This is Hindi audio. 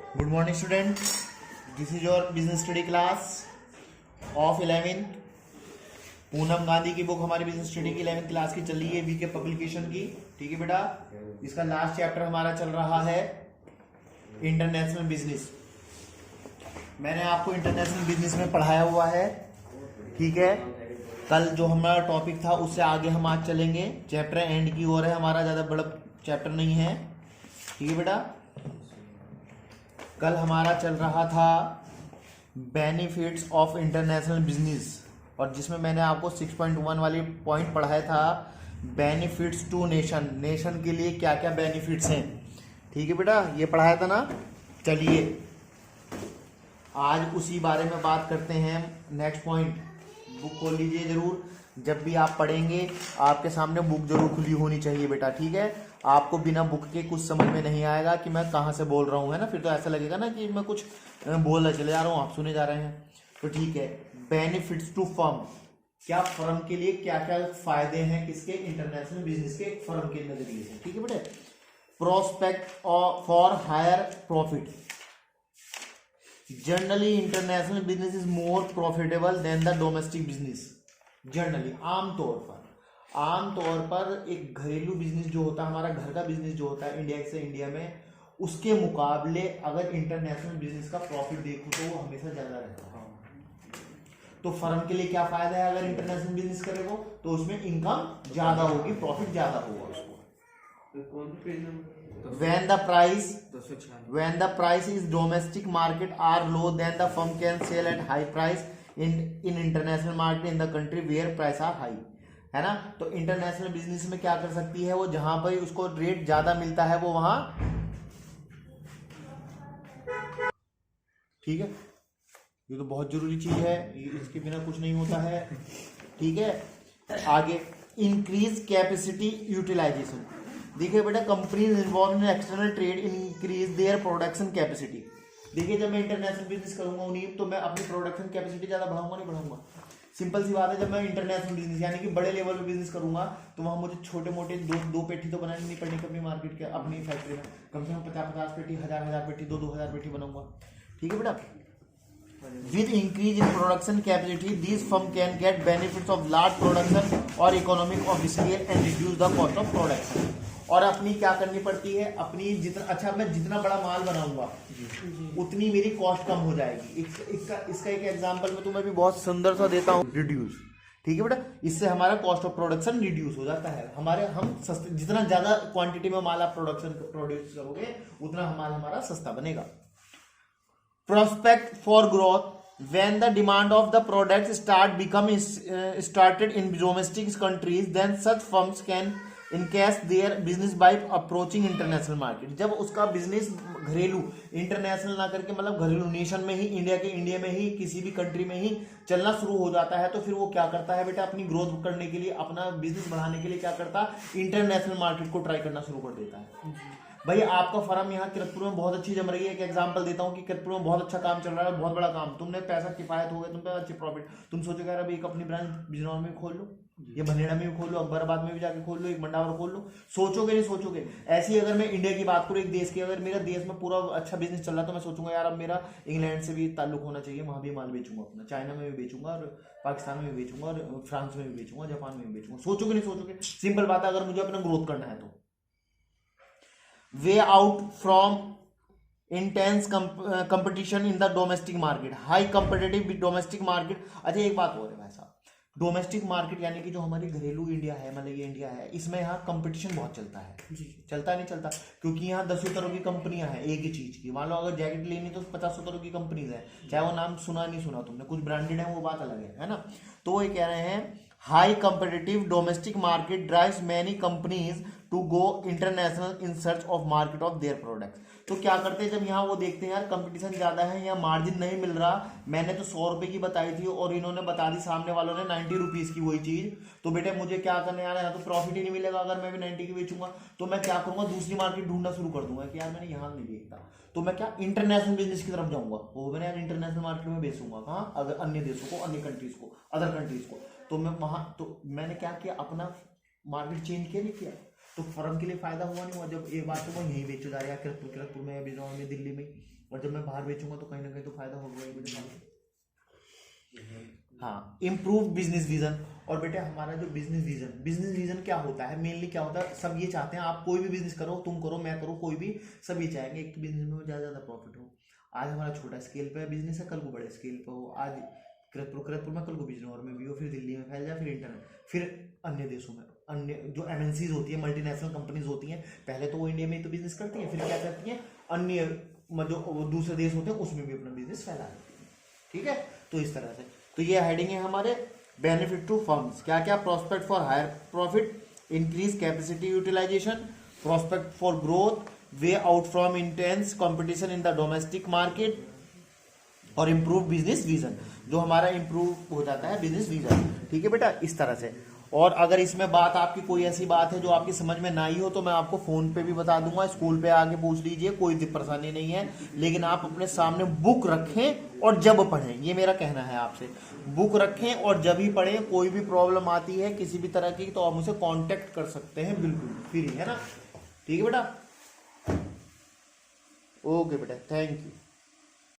Good morning student, this is your business study class of 11th। Poonam Gandhi की बुक हमारी बिजनेस स्टडी की 11th क्लास की चल रही है, वीके पब्लिकेशन की। ठीक है बेटा, इसका लास्ट चैप्टर हमारा चल रहा है इंटरनेशनल बिजनेस। मैंने आपको इंटरनेशनल बिजनेस में पढ़ाया हुआ है। ठीक है, कल जो हमारा टॉपिक था उससे आगे हम आज चलेंगे। चैप्टर एंड की ओर है हमारा, ज्यादा बड़ा चैप्टर नहीं है। ठीक है बेटा, कल हमारा चल रहा था बेनिफिट्स ऑफ इंटरनेशनल बिजनेस, और जिसमें मैंने आपको 6.1 वाली पॉइंट पढ़ाया था, बेनिफिट्स टू नेशन। नेशन के लिए क्या क्या बेनिफिट्स हैं। ठीक है बेटा, ये पढ़ाया था ना। चलिए आज उसी बारे में बात करते हैं। नेक्स्ट पॉइंट, बुक खोल लीजिए जरूर। जब भी आप पढ़ेंगे आपके सामने बुक जरूर खुली होनी चाहिए बेटा। ठीक है, आपको बिना बुक के कुछ समझ में नहीं आएगा कि मैं कहाँ से बोल रहा हूँ, है ना। फिर तो ऐसा लगेगा ना कि मैं कुछ बोलने चले जा रहा हूँ, आप सुने जा रहे हैं। तो ठीक है, बेनिफिट्स टू फर्म, क्या फर्म के लिए क्या क्या फायदे हैं, किसके, इंटरनेशनल बिजनेस के, फर्म के नजरिए से। ठीक है बेटे, prospect for higher profit. Generally international business is more profitable than the domestic business. Generally, आमतौर पर एक घरेलू बिजनेस जो होता है, हमारा घर का बिजनेस जो होता है इंडिया से इंडिया में, उसके मुकाबले अगर इंटरनेशनल बिजनेस का प्रॉफिट देखो तो वो हमेशा ज्यादा रहता है। तो फर्म के लिए क्या फायदा है अगर इंटरनेशनल बिजनेस करेगा, तो उसमें इनकम ज्यादा होगी, प्रॉफिट ज्यादा होगा उसको। When the price is domestic market are low, then the firm can sell at high price in international market in the country where price are high, है ना। तो इंटरनेशनल बिजनेस में क्या कर सकती है वो, जहां पर उसको रेट ज्यादा मिलता है वो वहां। ठीक है, ये तो बहुत जरूरी चीज है, इसके बिना कुछ नहीं होता है। ठीक है, आगे इंक्रीज कैपेसिटी यूटिलाइजेशन। देखिए बेटा, companies involve in external trade increase their production capacity. देखिए, जब मैं इंटरनेशनल बिजनेस करूंगा उन्हीं, तो मैं अपनी प्रोडक्शन कैपेसिटी ज्यादा बढ़ाऊंगा नहीं बढ़ाऊंगा। सिंपल सी बात है, जब मैं इंटरनेशनल बिजनेस यानी कि बड़े लेवल पे बिजनेस करूंगा तो वहां मुझे छोटे मोटे दो पेटी तो बनानी नहीं पड़ेगी अपनी मार्केट के, अपनी फैक्ट्री में। कम से कम 50 पेटी, 1000 पेटी, 2000 पेटी बनाऊंगा। ठीक है बेटा, with increase in production capacity these firm can get benefits of large production और economic of scale and reduce the cost of production। और अपनी क्या करनी पड़ती है, अपनी जितना अच्छा मैं जितना बड़ा माल बनाऊंगा उतनी मेरी कॉस्ट कम हो जाएगी। इसका एक एग्जांपल मैं तुम्हें भी बहुत सुंदर सा देता हूँ, रिड्यूस। ठीक है बेटा, इससे हमारा कॉस्ट ऑफ प्रोडक्शन रिड्यूस हो जाता है। हम सस्ते, जितना ज्यादा क्वांटिटी में माल आप प्रोड्यूस करोगे उतना हमारा सस्ता बनेगा। Prospect for growth, when the demand of the products started in domestic countries, then such firms can enhance their business by approaching international market। जब उसका बिजनेस घरेलू, इंटरनेशनल ना करके मतलब घरेलू नेशन में ही, इंडिया में ही किसी भी कंट्री में ही चलना शुरू हो जाता है, तो फिर वो क्या करता है बेटा, अपनी ग्रोथ करने के लिए, अपना बिजनेस बढ़ाने के लिए क्या करता है, इंटरनेशनल मार्केट को ट्राई करना शुरू कर देता है। भाई आपका फर्म यहाँ किरतपुर में बहुत अच्छी जम रही है। एक एग्जांपल देता हूँ कि किरतपुर में बहुत अच्छा काम चल रहा है, बहुत बड़ा काम, तुमने पैसा किफायत हो गया, तुम पे अच्छे प्रॉफिट, तुम सोचोगे यार अभी एक अपनी ब्रांच बिजनौर में खोल लो, ये भनेड़ा में भी खोल लो, अकबराबाद में भी जाके खोल लो, एक मंडावर खोल लो। सोचोगे नहीं सोचोगे। ऐसी अगर मैं इंडिया की बात करूँ, एक देश की, अगर मेरा देश में पूरा अच्छा बिजनेस चल रहा है तो मैं सोचूंगा यार अब मेरा इंग्लैंड से भी ताल्लुक होना चाहिए, वहां भी माल बेचूंगा अपना, चाइना में भी बेचूंगा, और पाकिस्तान में भी बेचूंगा, और फ्रांस में भी बेचूंगा, जापान में भी बेचूंगा। सोचोगे नहीं सोचोगे। सिंपल बात है, अगर मुझे अपना ग्रोथ करना है तो। वे out from intense competition in the domestic market, high competitive domestic market. अच्छा एक बात और है भाई साहब, डोमेस्टिक मार्केट यानी कि जो हमारी घरेलू इंडिया है, मतलब ये इंडिया है, इसमें यहाँ कंपटीशन बहुत चलता है। चलता नहीं चलता, क्योंकि यहाँ 10 तरह की कंपनियां हैं एक ही चीज की। मान लो अगर जैकेट लेनी तो 50 तरह की कंपनीज है, चाहे वो नाम सुना नहीं सुना तुमने, कुछ ब्रांडेड है वो बात अलग है ना। तो वो ये कह रहे हैं high competitive domestic market drives many companies to go international in search of market of their products. तो क्या करते हैं, जब यहाँ वो देखते हैं यार कंपटीशन ज्यादा है, यहाँ मार्जिन नहीं मिल रहा, मैंने तो 100 रुपए की बताई थी और इन्होंने बता दी सामने वालों ने 90 रुपीज की वही चीज, तो बेटे मुझे क्या करने आ रहा है, तो प्रॉफिट ही नहीं मिलेगा अगर मैं भी 90 की बेचूंगा। तो मैं क्या करूंगा, दूसरी मार्केट ढूंढना शुरू कर दूंगा कि यार मैंने यहाँ नहीं बेचता, तो मैं क्या इंटरनेशनल बिजनेस की तरफ जाऊंगा, वो मैंने यार इंटरनेशनल मार्केट में बेचूंगा। कहाँ, अगर अन्य देशों को, अन्य कंट्रीज को, अदर कंट्रीज को, तो मैं वहां, तो मैंने क्या किया, अपना मार्केट चेंज किया नहीं किया। तो फर्म के लिए फायदा हुआ नहीं हुआ? जब एक बात तो वो यहीं बेचो जा रहा है किरतपुर में, बिजनौर में, दिल्ली में, और जब मैं बाहर बेचूंगा तो कहीं ना कहीं तो फायदा होगा ही मुझे। हाँ, इम्प्रूव बिजनेस विजन। और बेटे हमारा जो बिजनेस विजन क्या होता है, मेनली क्या होता है, सब ये चाहते हैं आप कोई भी बिजनेस करो, तुम करो, मैं करूँ, कोई भी, सब ये चाहेंगे एक तो बिजनेस में ज़्यादा प्रॉफिट हो। आज हमारा छोटा स्केल पे बिजनेस है, कल को बड़े स्केल पे हो। आज किरतपुर में, कल को बिजनौर में भी हो, फिर दिल्ली में फैल जाए, फिर इंटरनेट, फिर अन्य देशों में, अन्य जो एमएनसीज होती है, मल्टीनेशनल कंपनीज होती हैं, पहले तो वो इंडिया में ही तो बिजनेस करती हैं, फिर क्या करती हैं, अन्य जो दूसरे देश होते हैं उसमें भी अपना बिजनेस फैला देती हैं। ठीक है, तो इस तरह से, तो ये हेडिंग है हमारे बेनिफिट टू फर्म्स। क्या क्या? Prospect for higher profit, increase capacity utilization, prospect for growth, way out from intense competition in the domestic market, और इम्प्रूव बिजनेस विजन, जो हमारा इम्प्रूव हो जाता है बिजनेस विजन। ठीक है बेटा, इस तरह से। और अगर इसमें बात आपकी कोई ऐसी बात है जो आपकी समझ में ना आई हो तो मैं आपको फोन पे भी बता दूंगा, स्कूल पे आके पूछ लीजिए, कोई परेशानी नहीं है। लेकिन आप अपने सामने बुक रखें और जब पढ़ें, ये मेरा कहना है आपसे। बुक रखें और जब ही पढ़ें, कोई भी प्रॉब्लम आती है किसी भी तरह की तो आप मुझे कॉन्टेक्ट कर सकते हैं, बिल्कुल फ्री है ना। ठीक है बेटा, ओके बेटा, थैंक यू।